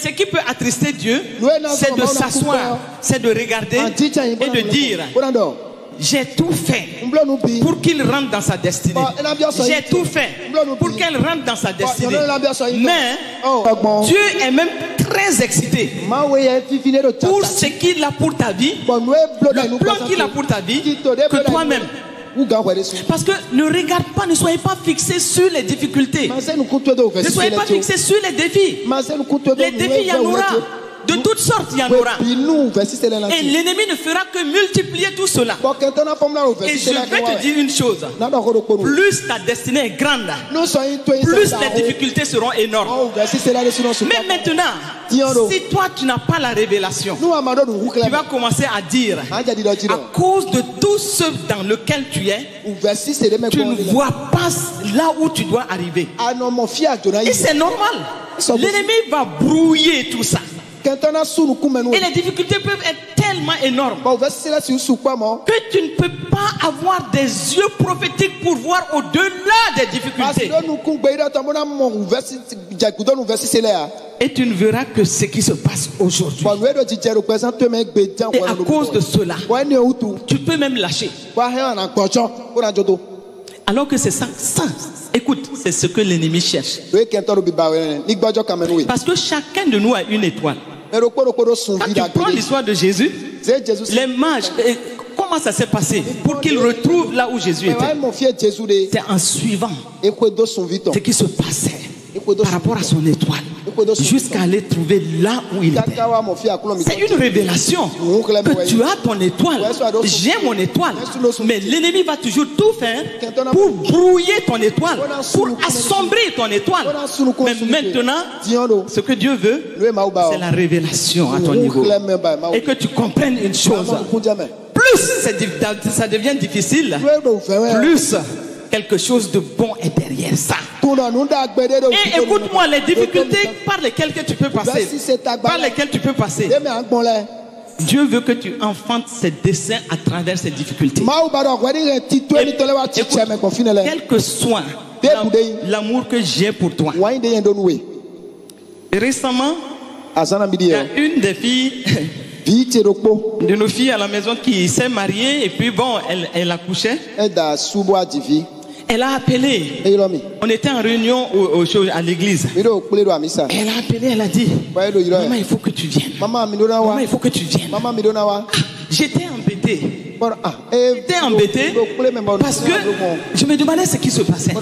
ce qui peut attrister Dieu, c'est de s'asseoir, c'est de regarder et de dire: j'ai tout fait pour qu'il rentre dans sa destinée. J'ai tout fait pour qu'elle rentre dans sa destinée. Mais Dieu est même très excité pour ce qu'il a pour ta vie, le plan qu'il a pour ta vie, que toi-même. Parce que ne regarde pas, ne soyez pas fixés sur les difficultés. Ne soyez pas fixés sur les défis. Les défis, il y en aura. De toutes sortes, il y en aura. Et l'ennemi ne fera que multiplier tout cela. Et je vais te dire une chose. Plus ta destinée est grande, plus les difficultés seront énormes. Mais maintenant, si toi tu n'as pas la révélation, tu vas commencer à dire: à cause de tout ce dans lequel tu es, tu ne vois pas là où tu dois arriver. Et c'est normal. L'ennemi va brouiller tout ça. Et les difficultés peuvent être tellement énormes que tu ne peux pas avoir des yeux prophétiques pour voir au-delà des difficultés. Et tu ne verras que ce qui se passe aujourd'hui. Et à cause de cela, tu peux même lâcher. Alors que c'est ça. Écoute, c'est ce que l'ennemi cherche. Parce que chacun de nous a une étoile. Quand tu prends l'histoire de Jésus, les mages, comment ça s'est passé pour qu'ils retrouvent là où Jésus était? C'est en suivant ce qui se passait par rapport à son étoile, jusqu'à aller trouver là où il était. C'est une révélation que tu as ton étoile. J'ai mon étoile. Mais l'ennemi va toujours tout faire pour brouiller ton étoile, pour assombrir ton étoile. Mais maintenant, ce que Dieu veut, c'est la révélation à ton niveau. Et que tu comprennes une chose. Plus ça devient difficile, plus quelque chose de bon est derrière ça. Et écoute-moi, les difficultés par lesquelles tu peux passer, Dieu veut que tu enfantes ses desseins à travers ces difficultés. Quel que soit l'amour que j'ai pour toi. Récemment, il y a une des filles de nos filles à la maison qui s'est mariée et puis bon, elle accouchait. Elle a appelé. On était en réunion à l'église. Elle a appelé, elle a dit: maman, il faut que tu viennes. Maman, il faut que tu viennes. J'étais embêté. J'étais embêté parce que je me demandais ce qui se passait.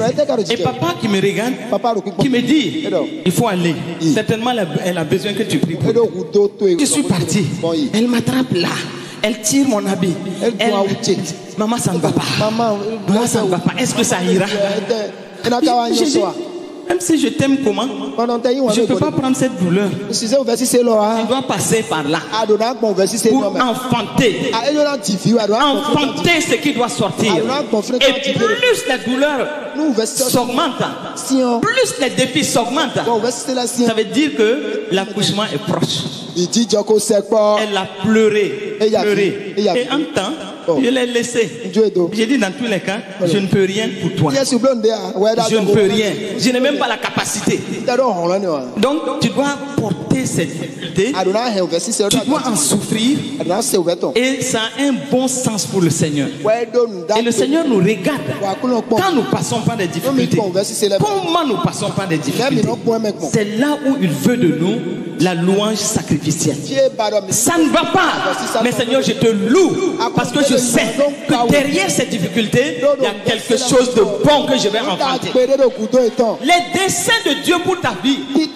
Et papa qui me regarde, qui me dit: il faut aller. Certainement, elle a besoin que tu pries pour elle. Je suis parti. Elle m'attrape là. Elle tire mon habit. Maman, ça ne va pas. Maman, ça ne va pas. Est-ce que ça ira? J'ai dit, même si je t'aime comment, je ne peux pas prendre cette douleur. Tu dois passer par là pour enfanter ce qui doit sortir. Et plus la douleur s'augmente, plus les défis s'augmentent, ça veut dire que l'accouchement est proche. Elle a pleuré. Et en temps, je l'ai laissé. J'ai dit: dans tous les cas, je ne peux rien pour toi. Je ne peux rien. Je n'ai même pas la capacité. Donc tu dois porter cette difficulté. Tu dois en souffrir. Et ça a un bon sens pour le Seigneur. Et le Seigneur nous regarde quand nous passons par des difficultés. Comment nous passons par des difficultés? C'est là où il veut de nous la louange sacrificielle. Ça ne va pas, mais Seigneur, je te loue parce que je sais que derrière cette difficulté, il y a quelque chose de bon que je vais enfanter. Les desseins de Dieu pour ta vie, tu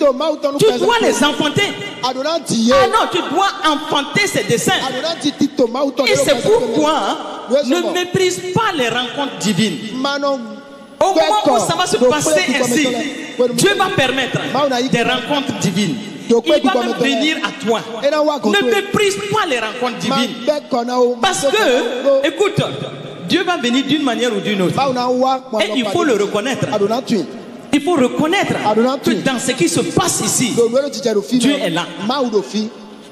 dois les enfanter. Ah non, tu dois enfanter ces desseins. Et c'est pourquoi ne méprise pas les rencontres divines. Au moment où ça va se passer ainsi, Dieu va permettre des rencontres divines. Il va même venir à toi. Ne méprise pas les rencontres divines. Parce que, écoute, Dieu va venir d'une manière ou d'une autre. Et il faut le reconnaître. Il faut reconnaître que dans ce qui se passe ici, Dieu est là.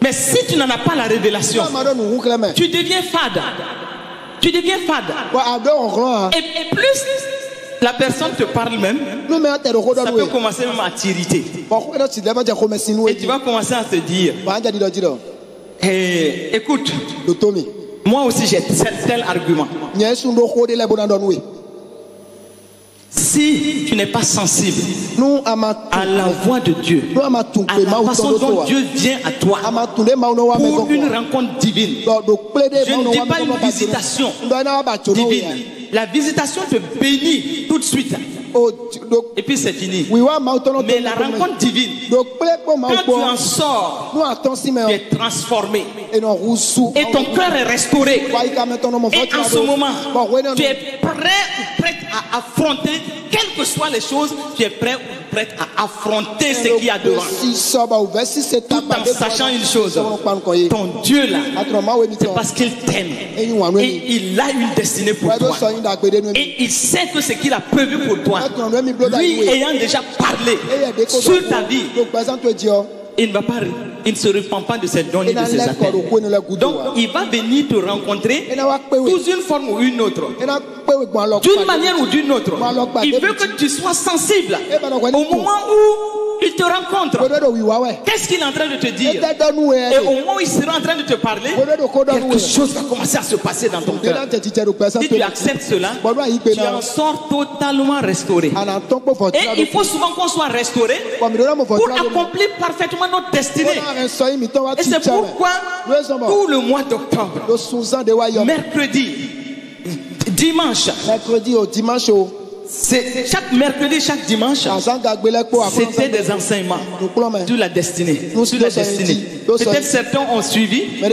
Mais si tu n'en as pas la révélation, tu deviens fade. Tu deviens fade. Et plus la personne te parle même, ça peut commencer même à t'irriter. Et tu vas commencer à te dire, écoute, moi aussi j'ai tel argument. Si tu n'es pas sensible à la voix de Dieu, à la façon dont Dieu vient à toi pour une rencontre divine, je ne dis pas une visitation divine. La visitation te bénit tout de suite. Et puis c'est fini. Mais la rencontre divine, quand tu en sors, tu es transformé. Et ton cœur est restauré. Et en ce moment, tu es prêt à affronter, quelles que soient les choses, tu es prêt à affronter ce qu'il y a devant. Tout en sachant une chose, ton Dieu là, c'est parce qu'il t'aime. Et il a une destinée pour toi. Et il sait que ce qu'il a prévu pour toi, lui ayant déjà parlé sur ta vie, il ne se repent pas de ses dons et de ses appels. Donc il va venir te rencontrer sous une forme ou une autre, d'une manière ou d'une autre. Il veut que tu sois sensible au moment où il te rencontre. Qu'est-ce qu'il est en train de te dire? Et au moment où il sera en train de te parler, quelque chose va commencer à se passer dans ton cœur. Si tu acceptes cela, tu en sors totalement restauré. Et il faut souvent qu'on soit restauré pour accomplir parfaitement notre destinée. Et c'est pourquoi tout le mois d'octobre, mercredi, dimanche, chaque mercredi, chaque dimanche, c'était des enseignements sur la destinée. Peut-être certains ont suivi un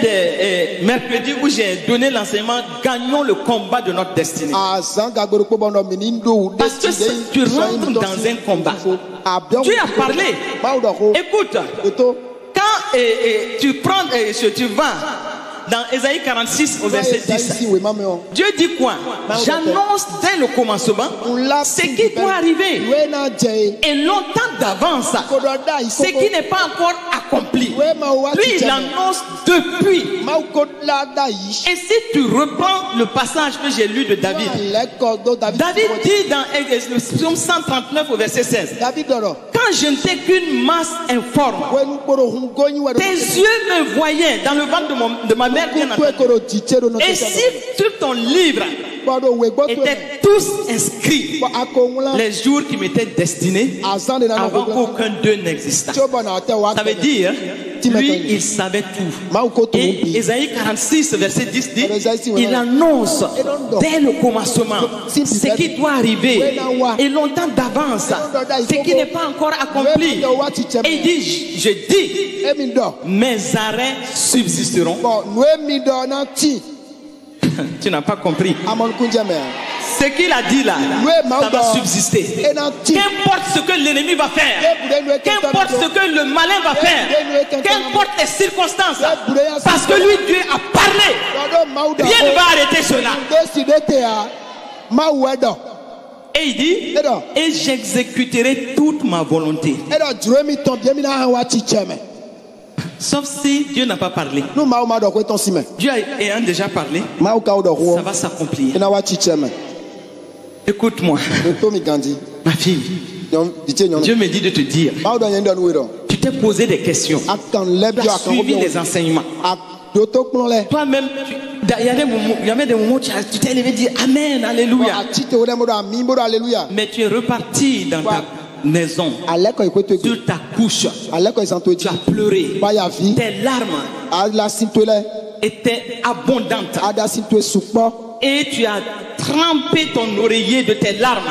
des mercredis où j'ai donné l'enseignement Gagnons le combat de notre destinée. Parce que tu rentres dans un combat. Dieu a parlé. Écoute, quand tu prends, tu vas dans Ésaïe 46 au verset 10, Dieu dit quoi? J'annonce dès le commencement ce qui doit arriver et longtemps d'avance ce qui n'est pas encore accompli. Lui il annonce depuis. Et si tu reprends le passage que j'ai lu de David, David dit dans le psaume 139 au verset 16, quand je n'étais qu'une masse informe, tes yeux me voyaient dans le ventre de ma mère bien entendu. Et si sur ton livre étaient tous inscrits les jours qui m'étaient destinés avant qu'aucun d'eux n'existât. Ça veut dire, lui il savait tout. Et Ésaïe 46 verset 10 dit, il annonce dès le commencement ce qui doit arriver et longtemps d'avance ce qui n'est pas encore accompli. Et il dit, je dis, mes arrêts subsisteront. Tu n'as pas compris. Ce qu'il a dit là, ça va subsister. Qu'importe ce que l'ennemi va faire, qu'importe ce que le malin va faire, qu'importe les circonstances, parce que lui, Dieu a parlé, rien ne va arrêter cela. Et il dit, et j'exécuterai toute ma volonté. Sauf si Dieu n'a pas parlé. Dieu ayant déjà parlé, ça va s'accomplir. Écoute-moi, ma fille. Dieu me dit de te dire, tu t'es posé des questions, tu as suivi les enseignements. Toi-même, il y avait des moments où tu t'es levé et dit Amen, Alléluia. Mais tu es reparti dans ta maison, sur ta couche, tu as pleuré, tes larmes étaient abondantes et tu as trempé ton oreiller de tes larmes.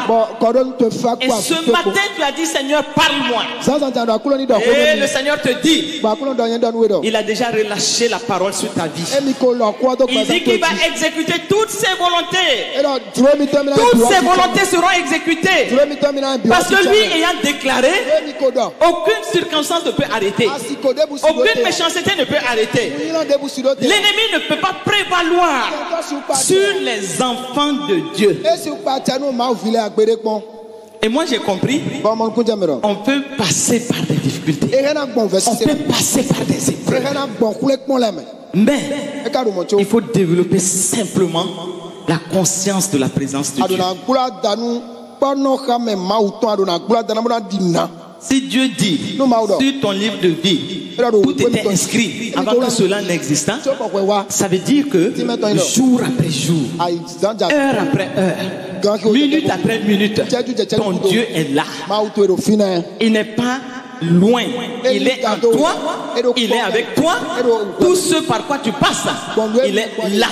Et ce matin tu as dit Seigneur parle-moi. Et le Seigneur te dit, il a déjà relâché la parole sur ta vie. Il dit qu'il va exécuter toutes ses volontés. Toutes ses volontés seront exécutées. Parce que lui ayant déclaré, aucune circonstance ne peut arrêter, aucune méchanceté ne peut arrêter. L'ennemi ne peut pas prévaloir sur les enfants de Dieu. Et moi j'ai compris, on peut passer par des difficultés, on peut passer par des épreuves, mais il faut développer simplement la conscience de la présence de Dieu. Si Dieu dit sur ton livre de vie, tout était inscrit avant que cela n'existe, ça veut dire que jour après jour, heure après heure, minute après minute, ton Dieu est là. Il n'est pas loin, il est en toi, il est avec toi. Tout ce par quoi tu passes, il est là.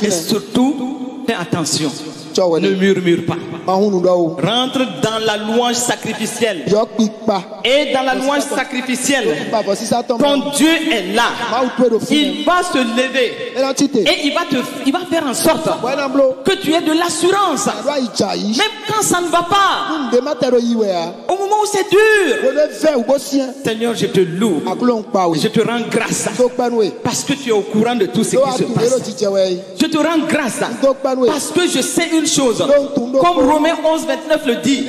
Et surtout, fais attention, ne murmure pas. Rentre dans la louange sacrificielle. Et dans la louange sacrificielle, ton Dieu est là. Il va se lever et il va faire en sorte que tu aies de l'assurance. Même quand ça ne va pas, au moment où c'est dur, Seigneur, je te loue, je te rends grâce parce que tu es au courant de tout ce qui se passe. Je te rends grâce parce que je sais une chose, comme Romains 11, 29 le dit,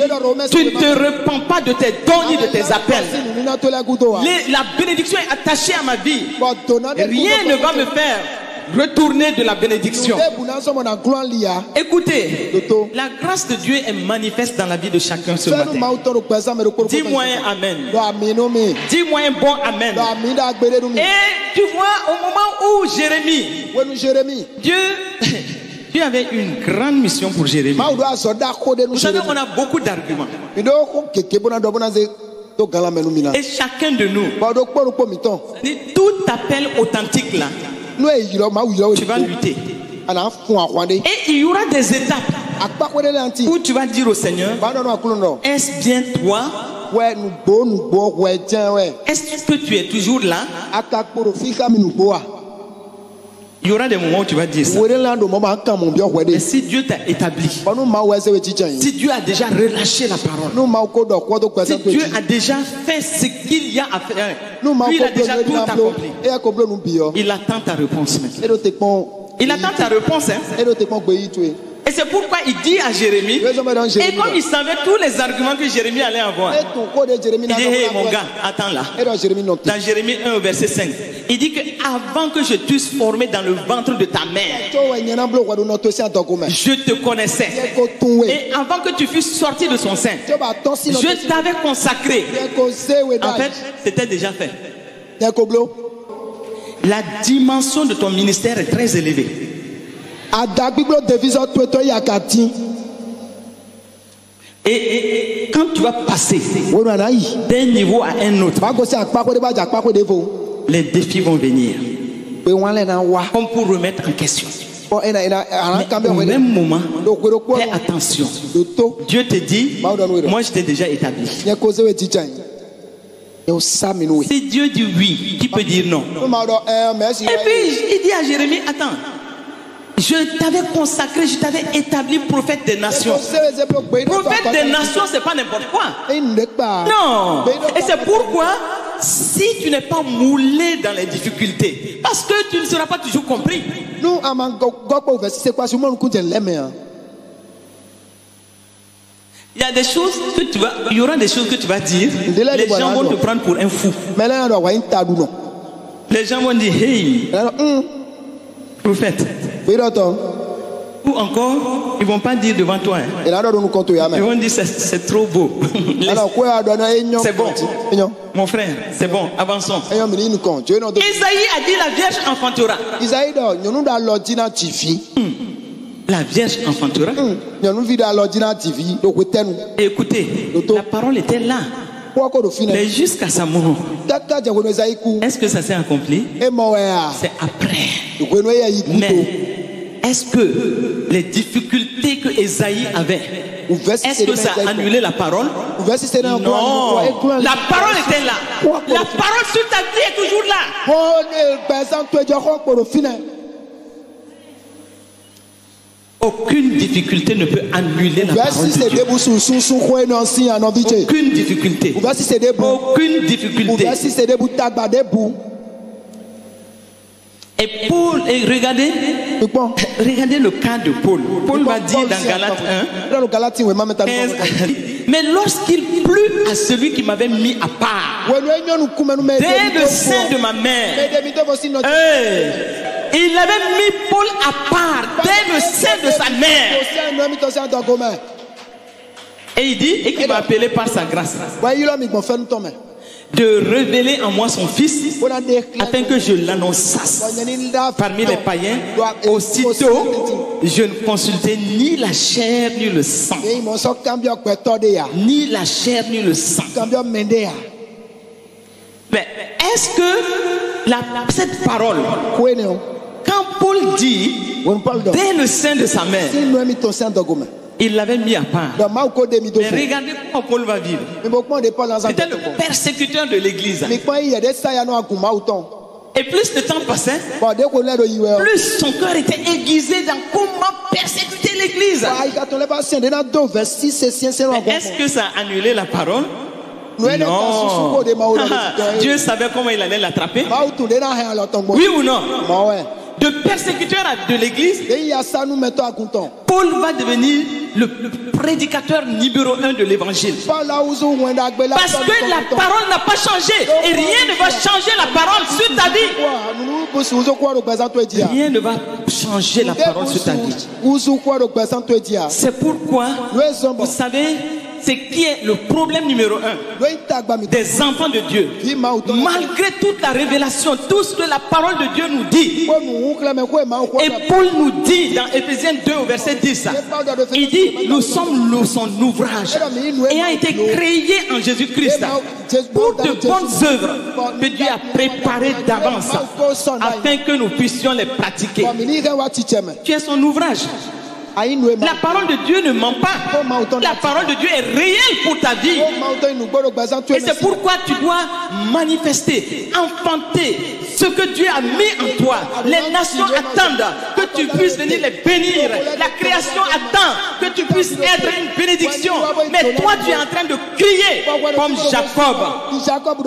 tu ne te repens pas de tes dons ni de tes appels. La bénédiction est attachée à ma vie. Rien ne va me faire retourner de la bénédiction. Écoutez, la grâce de Dieu est manifeste dans la vie de chacun ce matin. Dis-moi un amen. Dis-moi un bon amen. Et tu vois, au moment où Jérémie, Dieu avait une grande mission pour Jérémie. Vous savez, on a beaucoup d'arguments. Et chacun de nous, tout appel authentique là, tu vas lutter. Et il y aura des étapes où tu vas dire au Seigneur, est-ce bien toi? Est-ce que tu es toujours là? Il y aura des moments où tu vas dire ça. Mais si Dieu t'a établi, si Dieu a déjà relâché la parole, si Dieu a déjà fait ce qu'il y a à faire, lui il a déjà tout accompli. Il attend ta réponse maintenant. Il attend ta réponse. Et c'est pourquoi il dit à Jérémie, et comme il savait tous les arguments que Jérémie allait avoir, il dit, hey mon gars, attends là. Dans Jérémie 1 au verset 5, il dit que avant que je t'eusse formé dans le ventre de ta mère, je te connaissais. Et avant que tu fusses sorti de son sein, je t'avais consacré. En fait, c'était déjà fait. La dimension de ton ministère est très élevée. Et quand tu vas passer d'un niveau à un autre, les défis vont venir, comme pour remettre en question. Mais au même moment, fais attention. Dieu te dit, moi je t'ai déjà établi. Si Dieu dit oui, qui peut dire non? Et puis il dit à Jérémie, attends, je t'avais consacré, je t'avais établi prophète des nations. Prophète des nations, c'est pas n'importe quoi. Non. Et c'est pourquoi, si tu n'es pas moulé dans les difficultés, parce que tu ne seras pas toujours compris. Il y a des choses que tu vas, il y aura des choses que tu vas dire. Les gens vont te prendre pour un fou. Les gens vont dire, hey, prophète. Ou encore, ils ne vont pas dire devant toi. Ils vont dire c'est trop beau. C'est bon. Mon frère, c'est bon, avançons. Isaïe a dit la Vierge enfantera. La Vierge enfantera. Écoutez, la parole était là. Mais jusqu'à sa mort, est-ce que ça s'est accompli? C'est après. Mais est-ce que les difficultés que Isaïe avait, est-ce que ça a annulé la parole? Non. La parole était là. La parole sur ta vie est toujours là. Aucune difficulté ne peut annuler la parole de Dieu. Aucune difficulté. Aucune difficulté. Et Paul, et regardez le cas de Paul. Paul va dire dans Galates 1, 15, mais lorsqu'il plut à celui qui m'avait mis à part, dès le sein de ma mère, il avait mis Paul à part dès le sein de sa mère. Et il dit, et qu'il m'a appelé par sa grâce de révéler en moi son fils afin que je l'annonçasse parmi les païens. Aussitôt, je ne consultais ni la chair ni le sang. Ni la chair ni le sang. Mais est-ce que cette parole, quand Paul dit dès le sein de sa mère, il l'avait mis à part. Mais regardez comment Paul va vivre. C'était le persécuteur de l'église. Et plus le temps passait, plus son cœur était aiguisé dans comment persécuter l'église. Est-ce que ça a annulé la parole? Non. Dieu savait comment il allait l'attraper. Oui ou non? De persécuteur de l'église, Paul va devenir le prédicateur numéro 1 de l'évangile. Parce que la parole n'a pas changé. Et rien ne va changer la parole sur ta vie. Rien ne va changer la parole sur ta vie. C'est pourquoi, vous savez, c'est qui est le problème numéro 1 des enfants de Dieu. Malgré toute la révélation, tout ce que la parole de Dieu nous dit. Et Paul nous dit dans Éphésiens 2 au verset 10, il dit, nous sommes son ouvrage ayant été créé en Jésus-Christ pour de bonnes œuvres que Dieu a préparées d'avance afin que nous puissions les pratiquer. Tu es son ouvrage. La parole de Dieu ne ment pas. La parole de Dieu est réelle pour ta vie. Et c'est pourquoi tu dois manifester, enfanter ce que Dieu a mis en toi. Les nations attendent que tu puisses venir les bénir. La création attend que tu puisses être une bénédiction. Mais toi, tu es en train de crier comme Jacob.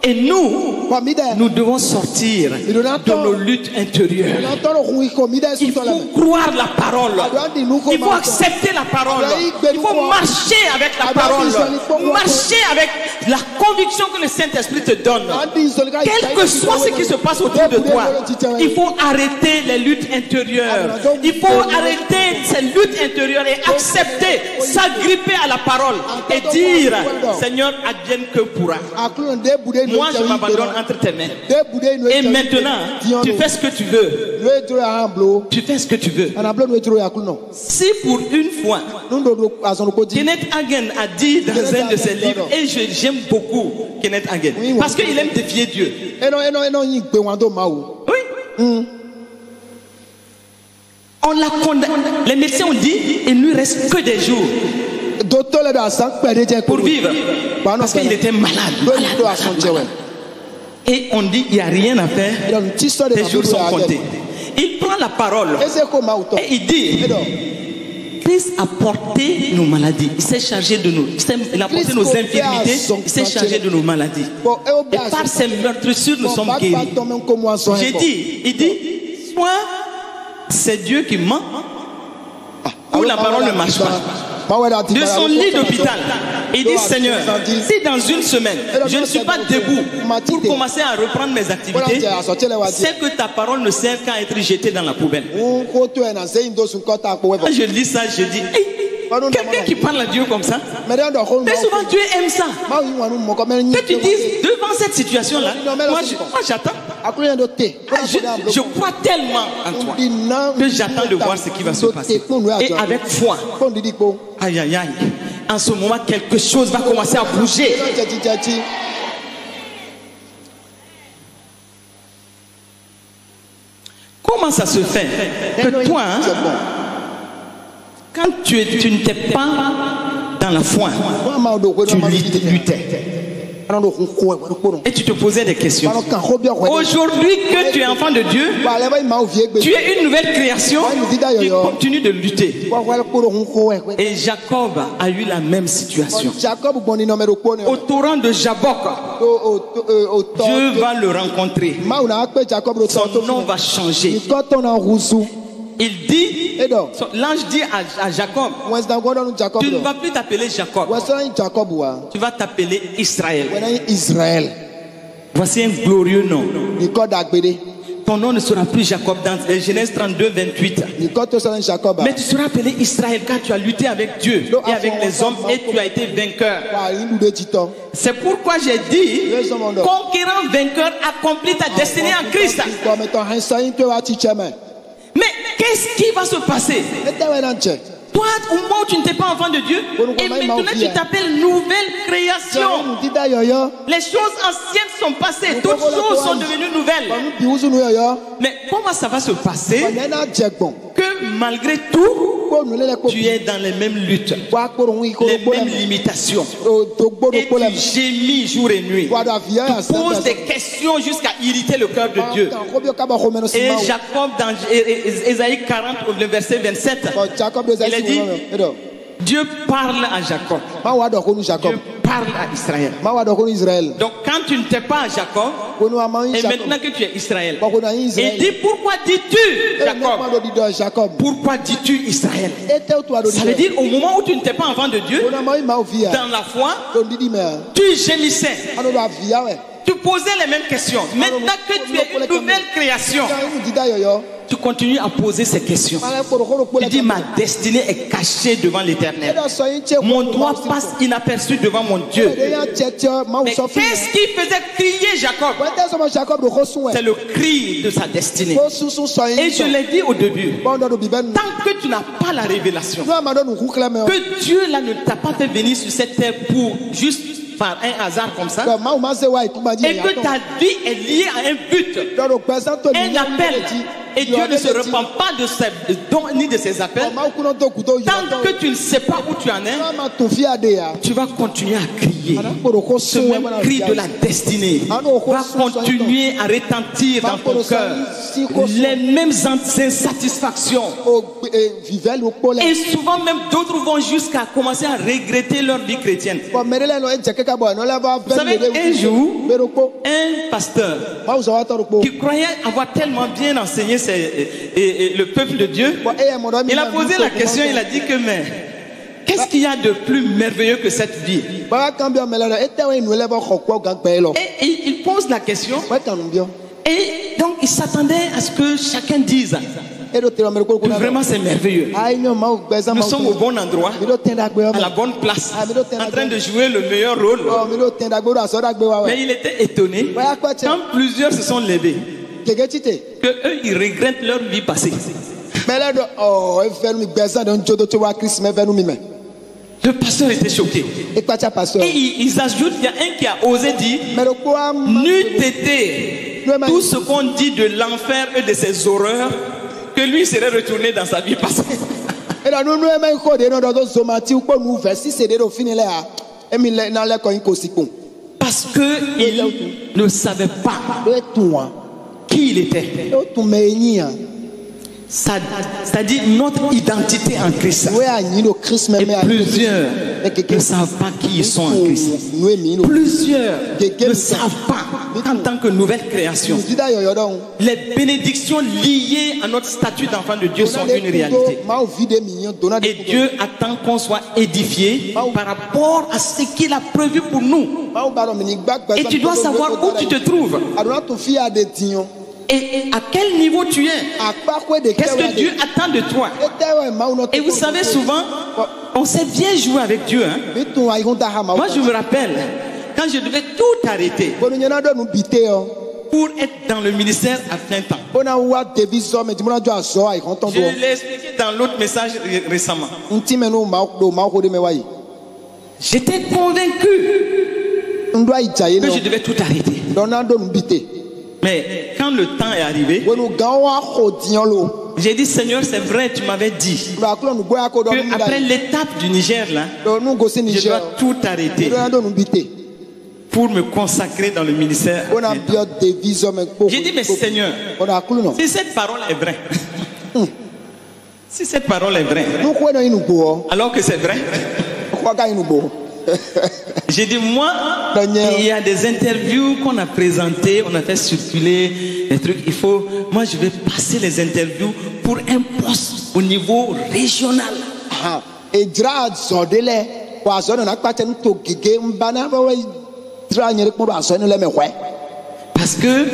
Et nous devons sortir de nos luttes intérieures. Il faut croire la parole. Il faut accepter la parole. Il faut marcher avec la parole. Marcher avec la conviction que le Saint-Esprit te donne. Quel que soit ce qui se passe autour de toi, il faut arrêter les luttes intérieures. Il faut arrêter ces luttes intérieures et accepter, s'agripper à la parole et dire, Seigneur, advienne que pourra. Moi, je m'abandonne entre tes mains. Et maintenant, tu fais ce que tu veux. Tu fais ce que tu veux. Si pour une fois, Kenneth Hagin a dit dans un de ses livres, et j'aime beaucoup Kenneth Hagin, parce qu'il aime défier Dieu. Oui. On l'a condamné. Les médecins ont dit, il ne lui reste que des jours pour vivre. Parce qu'il était malade. Et on dit, il n'y a rien à faire. Les jours sont comptés. Il prend la parole et il dit, Christ a porté nos maladies. Il s'est chargé de nous. Il a porté nos infirmités. Il s'est chargé de nos maladies. Et par ses meurtrissures, nous sommes guéris. J'ai dit, il dit, soit c'est Dieu qui ment, ou la parole ne marche pas. De son lit d'hôpital, il dit, Seigneur, si dans une semaine je ne suis pas debout pour commencer à reprendre mes activités, c'est que ta parole ne sert qu'à être jetée dans la poubelle. Quand je lis ça, je dis, hey, quelqu'un qui parle à Dieu comme ça, mais souvent Dieu aime ça. Que tu dises, devant cette situation-là, moi j'attends. Je crois tellement en toi que j'attends de voir ce qui va se passer. Et avec foi, aïe aïe aïe, en ce moment quelque chose va commencer à bouger. Comment ça se fait que toi, quand tu n'étais pas dans la foi, tu luttais et tu te posais des questions. Aujourd'hui que tu es enfant de Dieu, tu es une nouvelle création, tu continues de lutter. Et Jacob a eu la même situation. Au torrent de Jabbok, Dieu va le rencontrer. Son nom va changer. Il dit, l'ange dit à Jacob, tu ne vas plus t'appeler Jacob, tu vas t'appeler Israël. Voici un glorieux nom. Ton nom ne sera plus Jacob dans Genèse 32, 28. Mais tu seras appelé Israël car tu as lutté avec Dieu et avec les hommes et tu as été vainqueur. C'est pourquoi j'ai dit, conquérant vainqueur, accomplis ta destinée en Christ. Mais qu'est-ce qui va se passer? Toi, au moment où tu n'étais pas enfant de Dieu, et maintenant tu t'appelles nouvelle création. Les choses anciennes sont passées, toutes choses sont devenues nouvelles. Mais comment ça va se passer que malgré tout, tu es dans les mêmes luttes, les mêmes limitations, et tu gémis jour et nuit, tu poses des questions jusqu'à irriter le cœur de Dieu. Et Jacob dans Ésaïe 40, le verset 27, il a dit, Dieu parle à Jacob, Dieu parle à Israël. Donc quand tu n'étais pas à Jacob, et maintenant que tu es Israël, il dit, pourquoi dis-tu Jacob? Pourquoi dis-tu Israël? Ça veut dire, au moment où tu n'étais pas enfant de Dieu, dans la foi, tu gémissais, tu posais les mêmes questions. Maintenant que tu es une nouvelle création, tu continues à poser ces questions. Tu dis, ma destinée est cachée devant l'Éternel. Mon droit passe inaperçu devant mon Dieu. Mais qu'est-ce qui faisait crier Jacob? C'est le cri de sa destinée. Et je l'ai dit au début, tant que tu n'as pas la révélation, que Dieu là ne t'a pas fait venir sur cette terre pour juste par un hasard comme ça, et que ta vie est liée à un but, un appel, et Dieu ne se repent pas de ses dons ni de ses appels, tant que tu ne sais pas où tu en es, tu vas continuer à crier. Ce même cri de la destinée va continuer à retentir dans ton cœur, les mêmes insatisfactions, et souvent même d'autres vont jusqu'à commencer à regretter leur vie chrétienne. Vous savez, un jour, un pasteur qui croyait avoir tellement bien enseigné le peuple de Dieu, il a posé la question, il a dit que, mais qu'est-ce qu'il y a de plus merveilleux que cette vie? Et il pose la question, et donc il s'attendait à ce que chacun dise, vraiment c'est merveilleux. Nous sommes au bon endroit, à la bonne place, en train de jouer le meilleur rôle. Mais il était étonné quand plusieurs se sont levés, que eux ils regrettent leur vie passée. Le pasteur était choqué. Et ils ajoutent, il y a un qui a osé dire, n'eût été tout ce qu'on dit de l'enfer et de ses horreurs, que lui serait retourné dans sa vie passée. Parce qu'il ne savait pas qui il était. C'est-à-dire notre identité en Christ. Et plusieurs ne savent pas qui ils sont en Christ. Plusieurs ne savent pas en tant que nouvelle création. Les bénédictions liées à notre statut d'enfant de Dieu sont une réalité. Et Dieu attend qu'on soit édifié par rapport à ce qu'il a prévu pour nous. Et tu dois savoir où tu te trouves. Et à quel niveau tu es? Qu'est-ce que Dieu attend de toi? Et vous savez, souvent, on sait bien jouer avec Dieu. Moi, je me rappelle, quand je devais tout arrêter pour être dans le ministère à plein temps. Je l'ai expliqué dans l'autre message récemment. J'étais convaincu que je devais tout arrêter. Mais quand le temps est arrivé, j'ai dit, Seigneur, c'est vrai, tu m'avais dit qu'après l'étape du Niger, là, je dois tout arrêter pour me consacrer dans le ministère. J'ai dit, mais Seigneur, si cette parole est vraie, si cette parole est vraie, alors que c'est vrai, j'ai dit, moi, il y a des interviews qu'on a présentées, on a fait circuler des trucs. Moi, je vais passer les interviews pour un poste au niveau régional. Parce Parce que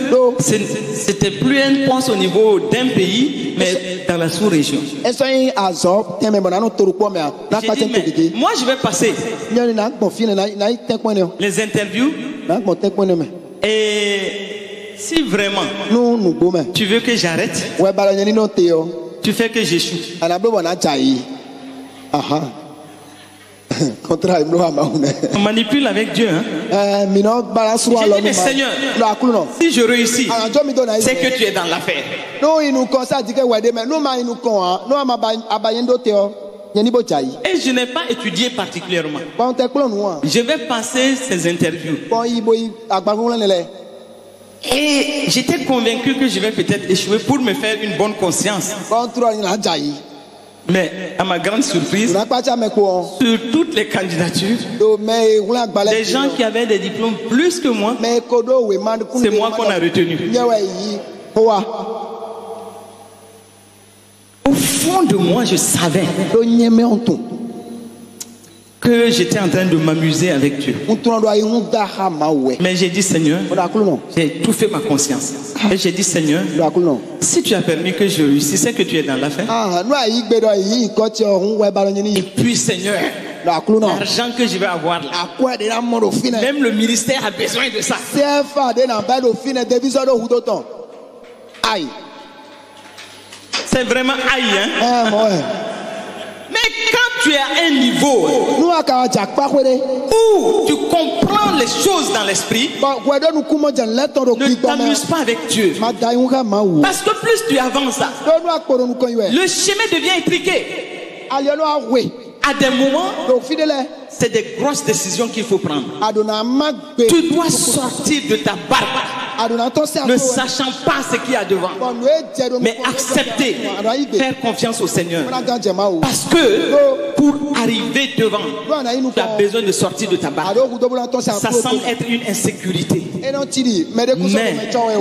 c'était plus un poste au niveau d'un pays, mais dans la sous-région. J'ai dit, mais moi je vais passer les interviews. Et si vraiment tu veux que j'arrête, tu fais que j'échoue. On manipule avec Dieu. Hein? J'ai dit, mais Seigneur, si je réussis, c'est que tu es dans l'affaire. Et je n'ai pas étudié particulièrement. Je vais passer ces interviews. Et j'étais convaincu que je vais peut-être échouer pour me faire une bonne conscience. Mais à ma grande surprise, sur toutes les candidatures, des gens qui avaient des diplômes plus que moi, c'est moi qu'on a retenu. Au fond de moi, je savais que j'étais en train de m'amuser avec Dieu. Mais j'ai dit, Seigneur, j'ai étouffé ma conscience. Et j'ai dit, Seieur, si tu as permis que je réussisse, c'est que tu es dans l'affaire. Et puis, Seigneur, l'argent que je vais avoir là, même le ministère a besoin de ça. C'est vraiment aïe, hein? Mais quand tu es à un niveau où tu comprends les choses dans l'esprit, ne t'amuse pas avec Dieu. Parce que plus tu avances, le chemin devient intriqué. À des moments, c'est des grosses décisions qu'il faut prendre. Tu dois sortir de ta barbe, ne sachant pas ce qu'il y a devant, mais accepter, faire confiance au Seigneur. Parce que pour arriver devant, tu as besoin de sortir de ta barbe. Ça semble être une insécurité, mais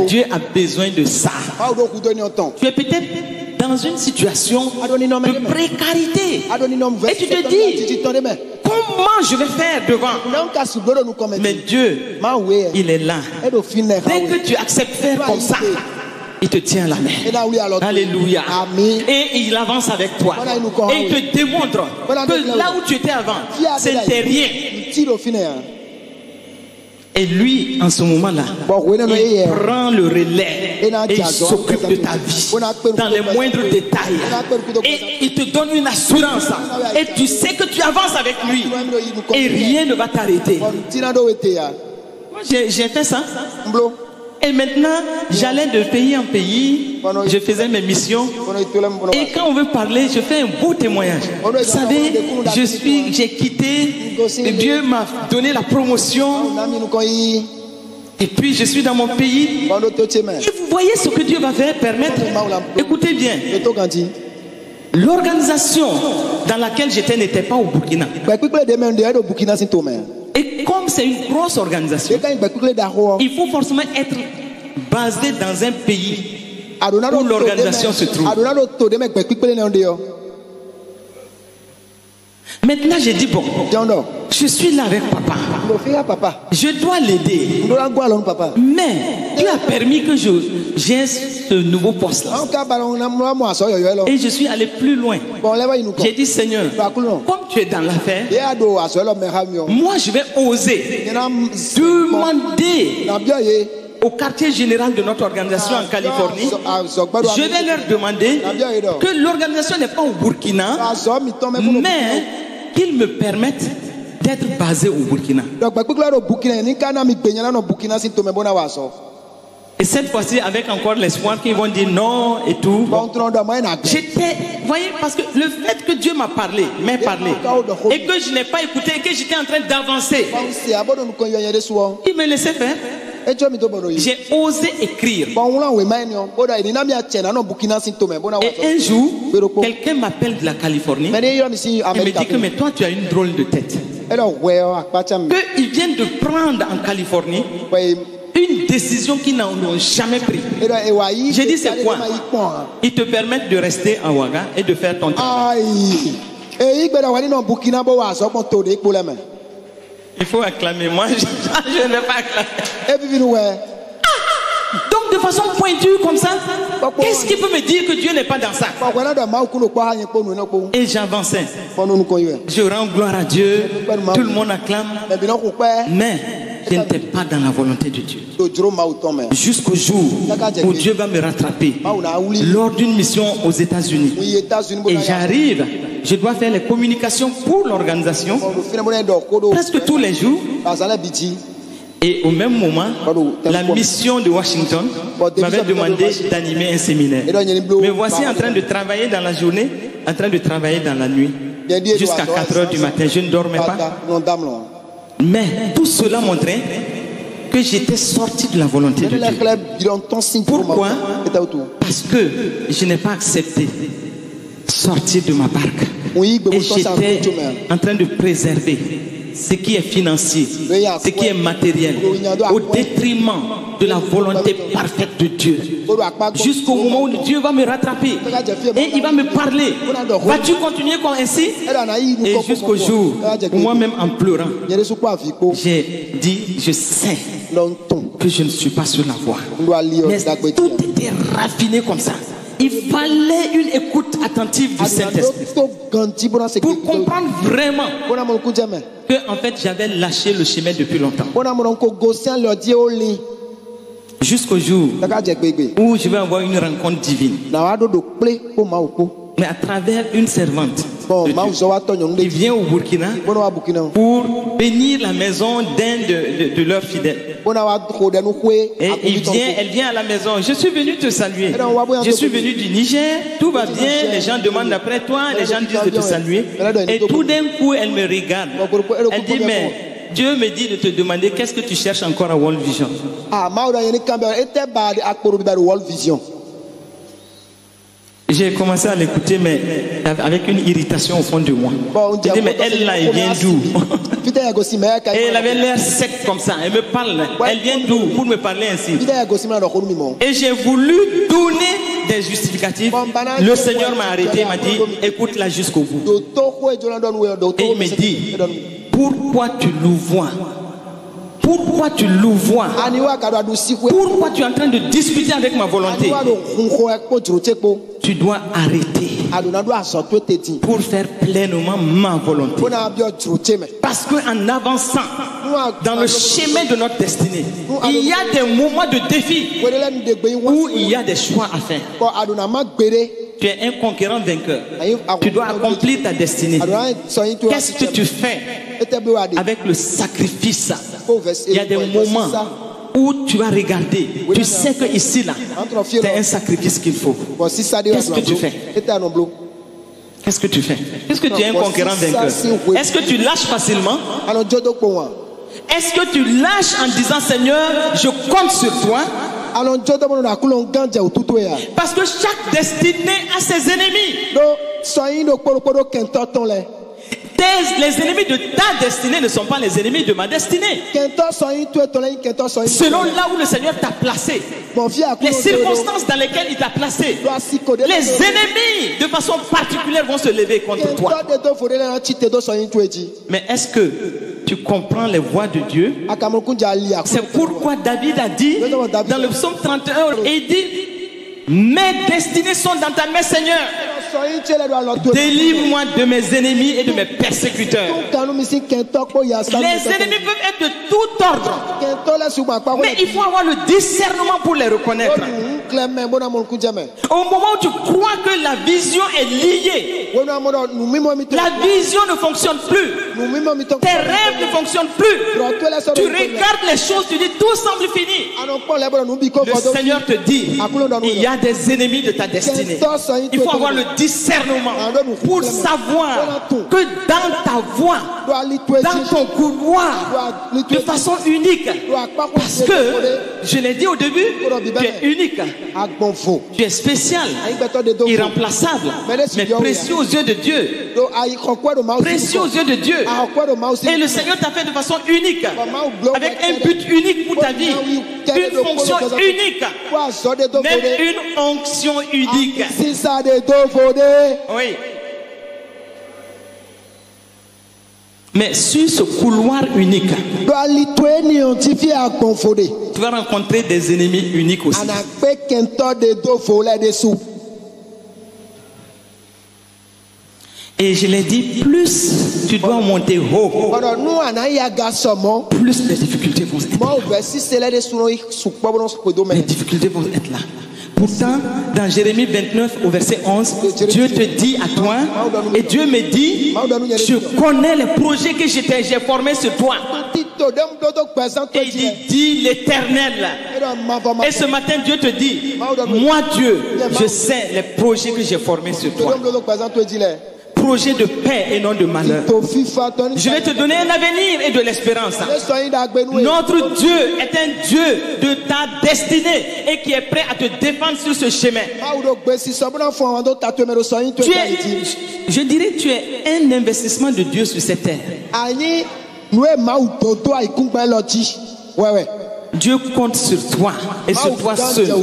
Dieu a besoin de ça. Tu es peut-être dans une situation de précarité et tu te dis, comment je vais faire devant? Mais Dieu, il est là. Dès que tu acceptes faire comme ça, il te tient la main. Alléluia. Et il avance avec toi. Et il te démontre que là où tu étais avant, c'était rien. Et lui, en ce moment-là, il prend le relais et il s'occupe de ta vie dans les moindres détails. Et il te donne une assurance. Et tu sais que tu avances avec lui. Et rien ne va t'arrêter. Moi, j'ai fait ça. Et maintenant, j'allais de pays en pays, je faisais mes missions. Et quand on veut parler, je fais un beau témoignage. Vous savez, j'ai quitté, et Dieu m'a donné la promotion. Et puis je suis dans mon pays. Et vous voyez ce que Dieu va faire permettre. Écoutez bien. L'organisation dans laquelle j'étais n'était pas au Burkina. Et comme c'est une grosse organisation, il faut forcément être basé dans un pays où l'organisation se trouve. Maintenant j'ai dit, bon, je suis là avec papa. Je dois l'aider. Mais Dieu a permis que j'ai ce nouveau poste là. Et je suis allé plus loin. J'ai dit, Seigneur, comme tu es dans l'affaire, moi je vais oser demander au quartier général de notre organisation en Californie, je vais leur demander que l'organisation n'est pas au Burkina, mais qu'ils me permettent d'être basé au Burkina. Et cette fois-ci, avec encore l'espoir qu'ils vont dire non et tout. J'étais, voyez, parce que le fait que Dieu m'a parlé, et que je n'ai pas écouté, et que j'étais en train d'avancer, il me laissait faire. J'ai osé écrire. Et un jour, quelqu'un m'appelle de la Californie et me dit que mais toi tu as une drôle de tête. Qu'ils viennent de prendre en Californie une décision qu'ils n'ont jamais prise. J'ai dit c'est quoi? Ils te permettent de rester à Ouaga et de faire ton travail. Il faut acclamer. Moi, je ne vais pas acclamer. Donc de façon pointue comme ça, qu'est-ce qui peut me dire que Dieu n'est pas dans ça? Et j'avançais. Je rends gloire à Dieu. Tout le monde acclame. Mais je n'étais pas dans la volonté de Dieu. Jusqu'au jour où Dieu va me rattraper lors d'une mission aux États-Unis. Et j'arrive, je dois faire les communications pour l'organisation presque tous les jours. Et au même moment, la mission de Washington m'avait demandé d'animer un séminaire. Me voici en train de travailler dans la journée, en train de travailler dans la nuit, jusqu'à 4 heures du matin. Je ne dormais pas. Mais tout cela montrait que j'étais sorti de la volonté de Dieu. Pourquoi? Parce que je n'ai pas accepté sortir de ma barque. Et j'étais en train de préserver ce qui est financier, ce qui est matériel, au détriment de la volonté parfaite de Dieu. Jusqu'au moment où Dieu va me rattraper et il va me parler. Vas-tu continuer comme ainsi? Et jusqu'au jour où moi-même en pleurant, j'ai dit, je sais que je ne suis pas sur la voie. Mais tout était raffiné comme ça. Il fallait une écoute attentive du Saint-Esprit pour comprendre vraiment que en fait j'avais lâché le chemin depuis longtemps. Jusqu'au jour où je vais avoir une rencontre divine. Mais à travers une servante qui vient au Burkina pour bénir la maison d'un de leurs fidèles. Et elle vient à la maison. Je suis venu te saluer. Je suis venu du Niger. Tout va bien. Les gens demandent après toi. Les gens disent de te saluer. Et tout d'un coup, elle me regarde. Elle dit, mais Dieu me dit de te demander qu'est-ce que tu cherches encore à World Vision. J'ai commencé à l'écouter, mais avec une irritation au fond de moi. J'ai dit, mais elle là, elle vient d'où? Et elle avait l'air sec comme ça. Elle me parle. Elle vient d'où pour me parler ainsi? Et j'ai voulu donner des justificatifs. Le Seigneur m'a arrêté, il m'a dit, écoute-la jusqu'au bout. Et il me dit, pourquoi tu louvoies? Pourquoi tu louvoies? Pourquoi tu es en train de discuter avec ma volonté? Tu dois arrêter pour faire pleinement ma volonté. Parce qu'en avançant dans le chemin de notre destinée, il y a des moments de défi où il y a des choix à faire. Tu es un conquérant vainqueur. Tu dois accomplir ta destinée. Qu'est-ce que tu fais avec le sacrifice? Il y a des moments où tu vas regarder. Tu sais que ici là, c'est un sacrifice qu'il faut. Qu'est-ce que tu fais? Qu'est-ce que tu fais? Est-ce que tu es un conquérant vainqueur? Est-ce que tu lâches facilement? Est-ce que tu lâches en disant, Seigneur, je compte sur toi? Parce que chaque destinée a ses ennemis. Les ennemis de ta destinée ne sont pas les ennemis de ma destinée. Selon là où le Seigneur t'a placé, les circonstances dans lesquelles il t'a placé, les ennemis de façon particulière vont se lever contre toi. Mais est-ce que tu comprends les voies de Dieu? C'est pourquoi David a dit dans le psaume 31, il dit, mes destinées sont dans ta main, Seigneur. Délivre-moi de mes ennemis et de mes persécuteurs. Les ennemis peuvent être de tout ordre, mais il faut avoir le discernement pour les reconnaître. Au moment où tu crois que la vision est liée, la vision ne fonctionne plus, tes rêves ne fonctionnent plus, tu regardes les choses, tu dis tout semble fini. Le Seigneur te dit, il y a des ennemis de ta destinée. Il faut avoir le discernement pour savoir que dans ta voie, dans ton couloir, de façon unique, parce que je l'ai dit au début, tu es unique, tu es spécial, irremplaçable, mais précieux aux yeux de Dieu, précieux aux yeux de Dieu. Et le Seigneur t'a fait de façon unique, avec un but unique pour ta vie, une fonction unique, même une onction unique. Oui. Mais sur ce couloir unique, tu vas rencontrer des ennemis uniques aussi. Et je l'ai dit, plus tu dois monter haut, plus les difficultés vont être là. Les difficultés vont être là. Pourtant, dans Jérémie 29 au verset 11, Dieu te dit à toi, et Dieu me dit, je connais les projets que j'ai formés sur toi. Et il dit l'Éternel. Et ce matin, Dieu te dit, moi Dieu, je sais les projets que j'ai formés sur toi. Projet de paix et non de malheur. Je vais te donner un avenir et de l'espérance. Notre Dieu est un Dieu de ta destinée et qui est prêt à te défendre sur ce chemin. Je dirais que tu es un investissement de Dieu sur cette terre. Dieu compte sur toi et sur toi seul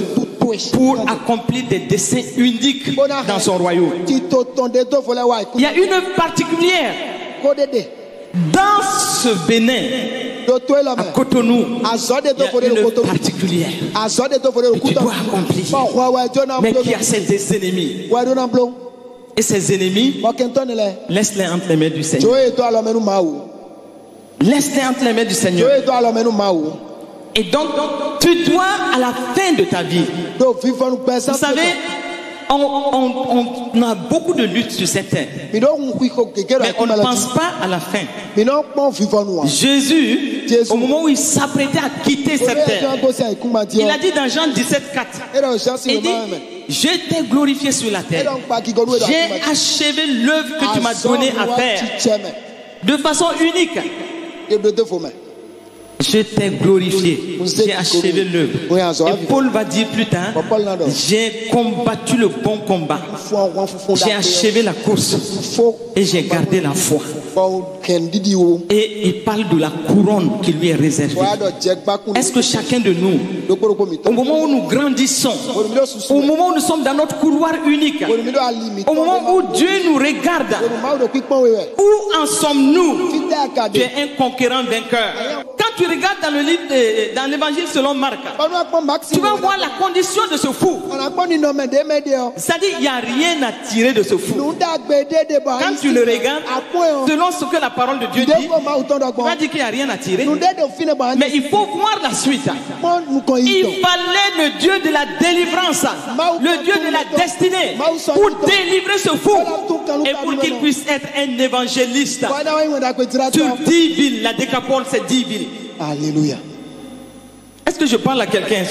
pour accomplir des desseins uniques dans son royaume. Il y a une œuvre particulière dans ce Bénin, à Cotonou. Il y a une œuvre particulière que tu dois accomplir, mais qui a ses ennemis. Et ces ennemis, laisse-les entre les mains du Seigneur. Laisse-les entre les mains du Seigneur. Et donc, tu dois à la fin de ta vie. Vous savez, on a beaucoup de luttes sur cette terre. Mais on ne pense pas à la fin. Jésus, au moment où il s'apprêtait à quitter cette terre, il a dit dans Jean 17,4, il dit, je t'ai glorifié sur la terre. J'ai achevé l'œuvre que tu m'as donnée à faire de façon unique. Je t'ai glorifié, j'ai achevé l'œuvre. Et Paul va dire plus tard, j'ai combattu le bon combat, j'ai achevé la course et j'ai gardé la foi. Et il parle de la couronne qui lui est réservée. Est-ce que chacun de nous, au moment où nous grandissons, au moment où nous sommes dans notre couloir unique, au moment où Dieu nous regarde, où en sommes-nous? Tu es un conquérant vainqueur. Quand tu regardes dans le livre, dans l'évangile selon Marc, tu vas voir la condition de ce fou. C'est-à-dire il n'y a rien à tirer de ce fou. Quand tu le regardes, selon ce que la parole de Dieu dit, tu vas dire qu'il n'y a rien à tirer. Mais il faut voir la suite. Il fallait le Dieu de la délivrance, le Dieu de la destinée, pour délivrer ce fou et pour qu'il puisse être un évangéliste. Sur 10 villes, la décapole c'est 10 villes. Alléluia. Est-ce que je parle à quelqu'un?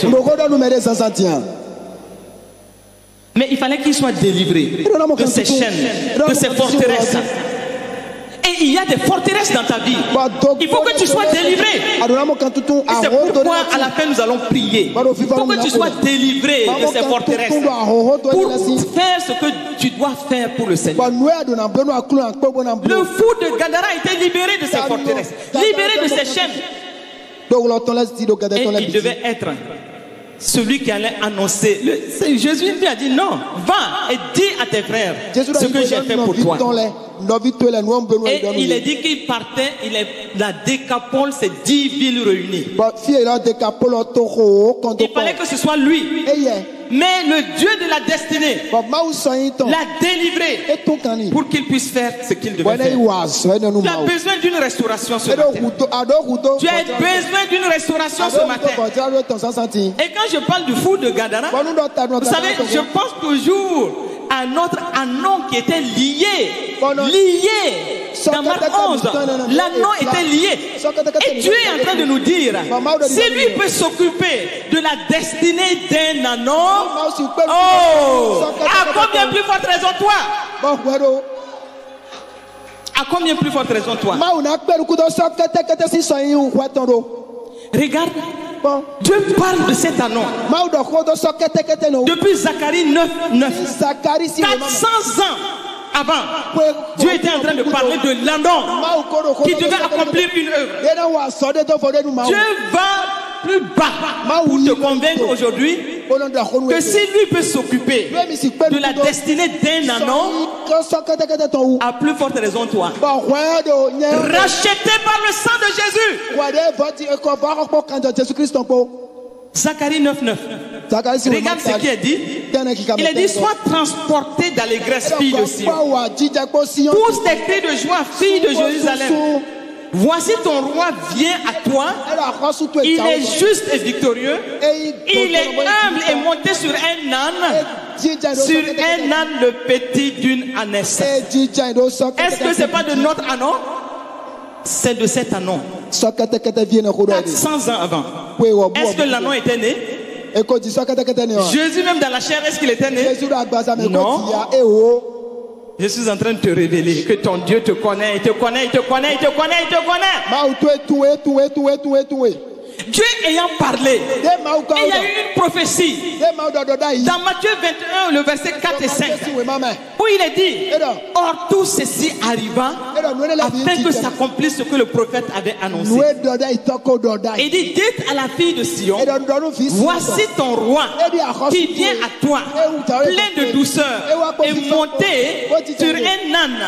Mais il fallait qu'il soit délivré de ces chaînes, de ces forteresses. Et il y a des forteresses dans ta vie. Il faut que tu sois délivré. Et c'est pourquoi à la fin nous allons prier. Il faut que tu sois délivré de ces forteresses pour faire ce que tu dois faire pour le Seigneur. Le fou de Gadara a été libéré de ses forteresses, libéré de ses chaînes. Et il devait être celui qui allait annoncer. Jésus lui a dit non, va et dis à tes frères ce que j'ai fait pour toi. Et il a dit qu'il partait, la décapole, c'est 10 villes réunies. Il fallait que ce soit lui. Mais le Dieu de la destinée l'a délivré pour qu'il puisse faire ce qu'il devait faire. Tu as besoin d'une restauration ce matin. Tu as besoin d'une restauration ce matin. Et quand je parle du fou de Gadara, vous savez, je pense toujours à notre anneau qui était lié. Dans Marc 11, l'anneau était lié. Et Dieu est en train de nous dire, si lui peut s'occuper de la destinée d'un anneau, oh, à combien plus forte raison toi? À combien plus forte raison toi? Regarde, Dieu parle de cet anneau depuis Zacharie 9:9. 400 ans avant, Dieu était en train de parler de l'anneau qui devait accomplir une œuvre. Dieu va plus bas pour te convaincre aujourd'hui que si lui peut s'occuper de la destinée d'un anneau, à plus forte raison toi, racheté par le sang de Jésus. Zacharie 9:9. Regarde ce qu'il a dit. Il a dit, sois transporté d'allégresse, fille de Sion. Pousse des cris de joie, fille de Jérusalem. Voici ton roi vient à toi. Il est juste et victorieux. Il est humble et monté sur un âne. Sur un âne, le petit d'une ânesse. Est-ce que ce n'est pas de notre âne? C'est de cet âne. 400 ans avant. Est-ce que l'âne était né? Jésus même dans la chair, est-ce qu'il était né? Non. Je suis en train de te révéler que ton Dieu te connaît, il te connaît, il te connaît, il te connaît, il te connaît. Dieu ayant parlé, il y a eu une prophétie dans Matthieu 21, le verset 4 et 5, où il est dit, or tout ceci arriva afin que s'accomplisse ce que le prophète avait annoncé. Il dit, dites à la fille de Sion, voici ton roi qui vient à toi, plein de douceur, et monté sur un âne,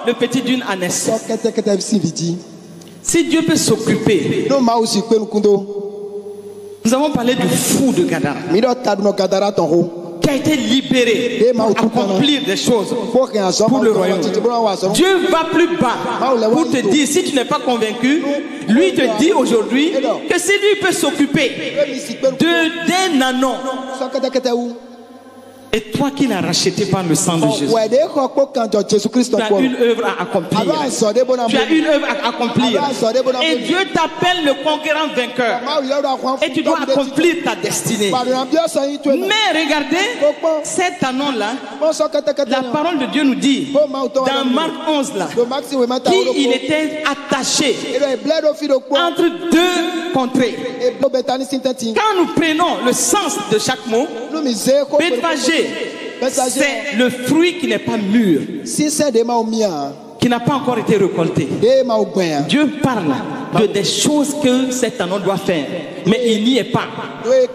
le petit d'une ânesse. Si Dieu peut s'occuper, nous avons parlé du fou de Gadara qui a été libéré pour accomplir des choses pour le royaume. Dieu va plus bas pour te dire, si tu n'es pas convaincu, lui te dit aujourd'hui que si lui peut s'occuper d'un ânon, et toi qui l'as racheté par le sang de Jésus, tu as une œuvre à accomplir. Tu as une œuvre à accomplir. Et Dieu t'appelle le conquérant vainqueur. Et tu dois accomplir ta destinée. Mais regardez, cet anon-là, la parole de Dieu nous dit, dans Marc 11, là, qu'il était attaché entre deux contrées. Quand nous prenons le sens de chaque mot, Bethphagée, c'est le fruit qui n'est pas mûr, qui n'a pas encore été récolté. Dieu parle de des choses que cet anon doit faire, mais il n'y est pas. Et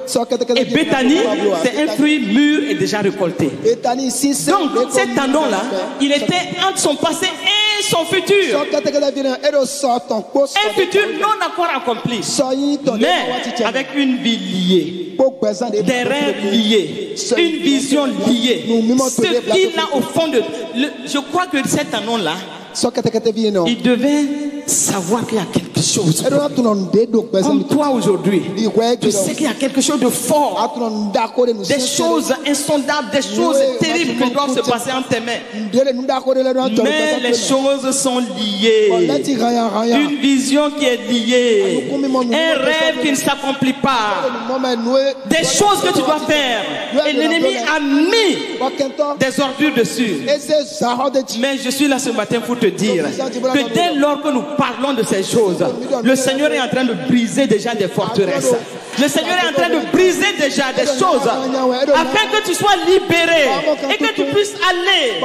Béthanie, c'est un fruit mûr et déjà récolté. Donc cet anon-là, il était entre son passé et son futur. Un futur non encore accompli, mais avec une vie liée, des rêves liés, une vision liée. Ce qu'il a au fond de... je crois que cet anon-là, il devait savoir qu'il y a quelque chose. Comme toi aujourd'hui, tu sais qu'il y a quelque chose de fort, des choses insondables, des choses terribles qui doivent se passer entre tes mains. Mais les choses sont liées. Une vision qui est liée, un rêve qui ne s'accomplit pas, des choses que tu dois faire. Et l'ennemi a mis des ordures dessus. Mais je suis là ce matin pour te dire que dès lors que nous parlons de ces choses, le Seigneur est en train de briser déjà des forteresses. Le Seigneur est en train de briser déjà des choses afin que tu sois libéré et que tu puisses aller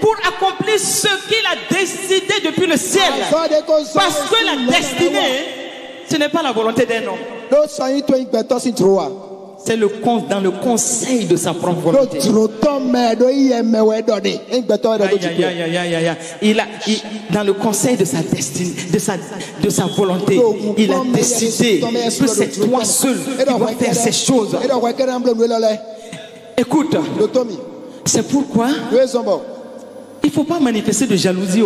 pour accomplir ce qu'il a décidé depuis le ciel. Parce que la destinée, ce n'est pas la volonté d'un homme. C'est dans le conseil de sa propre volonté. Dans le conseil de sa destinée, de sa volonté, il a décidé que c'est toi seul qui dois faire ces choses. Écoute, c'est pourquoi il ne faut pas manifester de jalousie.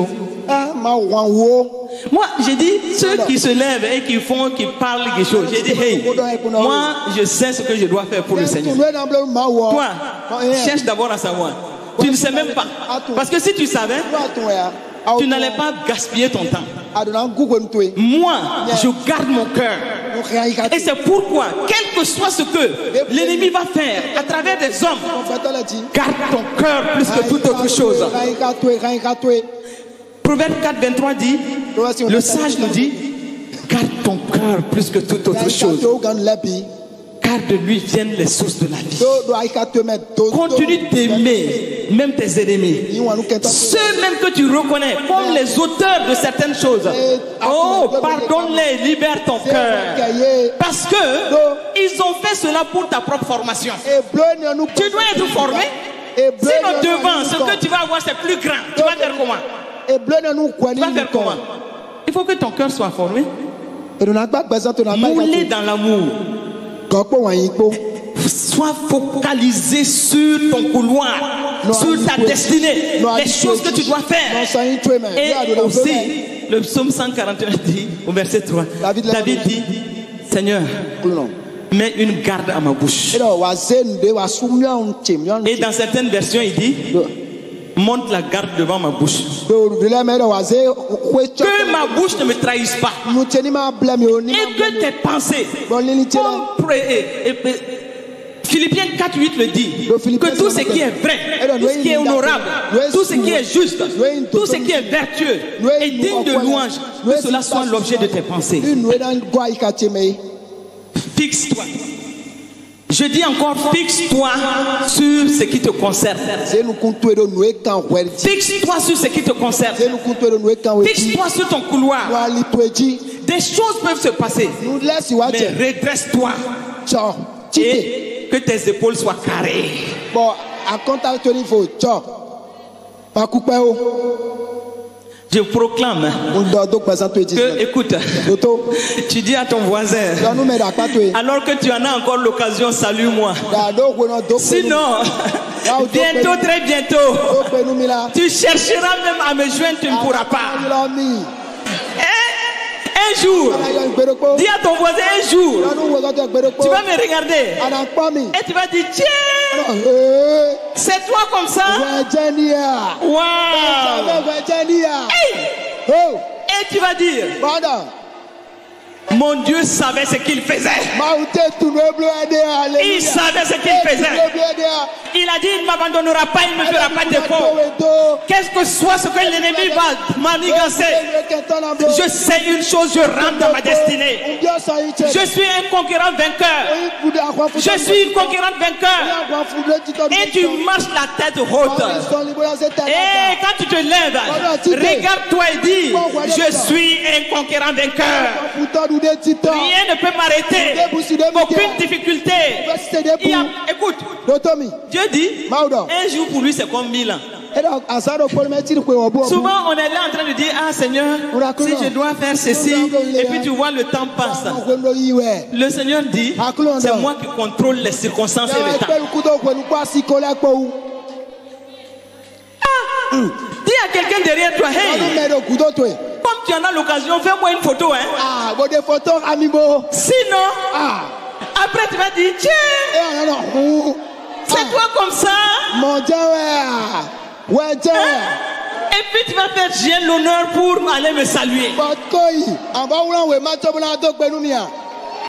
Moi, j'ai dit, ceux qui se lèvent et qui parlent quelque chose, j'ai dit, hey, moi, je sais ce que je dois faire pour le Seigneur. Toi, cherche d'abord à savoir. Tu ne sais même pas. Parce que si tu savais, tu n'allais pas gaspiller ton temps. Moi, je garde mon cœur. Et c'est pourquoi, quel que soit ce que l'ennemi va faire à travers des hommes, garde ton cœur plus que toute autre chose. Proverbe 4, 23 dit, le sage nous dit, garde ton cœur plus que toute autre chose. Car de lui viennent les sources de la vie. Continue d'aimer même tes ennemis, ceux même que tu reconnais comme les auteurs de certaines choses. Oh, pardonne-les, libère ton cœur, parce que ils ont fait cela pour ta propre formation. Tu dois être formé. Sinon devant, ce que tu vas avoir c'est plus grand. Tu vas faire comment? Tu vas faire comment? Il faut que ton cœur soit formé, moulé dans l'amour. Sois focalisé sur ton couloir, sur ta destinée, les choses que tu dois faire. Et aussi, le psaume 141 dit, au verset 3, David dit, Seigneur, mets une garde à ma bouche. Et dans certaines versions, il dit, monte la garde devant ma bouche. Que ma bouche ne me trahisse pas. Et que tes pensées, Philippiens 4:8 le dit, que tout ce qui est vrai, tout ce qui est honorable, tout ce qui est juste, tout ce qui est vertueux et digne de louange, que cela soit l'objet de tes pensées. Fixe-toi. Je dis encore, fixe-toi sur ce qui te concerne. Fixe-toi sur ce qui te concerne. Fixe-toi sur ton couloir. Des choses peuvent se passer, mais redresse-toi. Et que tes épaules soient carrées. Je proclame que, écoute, tu dis à ton voisin, alors que tu en as encore l'occasion, salue-moi. Sinon, bientôt, très bientôt, tu chercheras même à me joindre, tu ne pourras pas. Un jour, dis à ton voisin un jour, tu vas me regarder et tu vas dire, tiens, c'est toi comme ça. Wow. Hey. Et tu vas dire, mon Dieu savait ce qu'il faisait. Il savait ce qu'il faisait. Il a dit, il ne m'abandonnera pas, il ne me fera pas de défaut. Qu'est-ce que soit ce que l'ennemi va manigancer, je sais une chose, je rentre dans ma destinée. Je suis un conquérant vainqueur. Je suis une conquérante vainqueur. Et tu marches la tête haute. Et quand tu te lèves, regarde-toi et dis, je suis un conquérant vainqueur. Rien ne peut m'arrêter. Aucune difficulté. Écoute, Dieu dit, un jour pour lui c'est comme 1000 ans. Souvent on est là en train de dire, ah Seigneur, si je dois faire ceci, et puis tu vois le temps passe. Le Seigneur dit, c'est moi qui contrôle les circonstances et le temps. Dis à quelqu'un derrière toi, hey, comme tu en as l'occasion, fais-moi une photo, hein. Sinon, après tu vas dire, tiens, c'est toi comme ça. Et puis tu vas faire, j'ai l'honneur pour aller me saluer.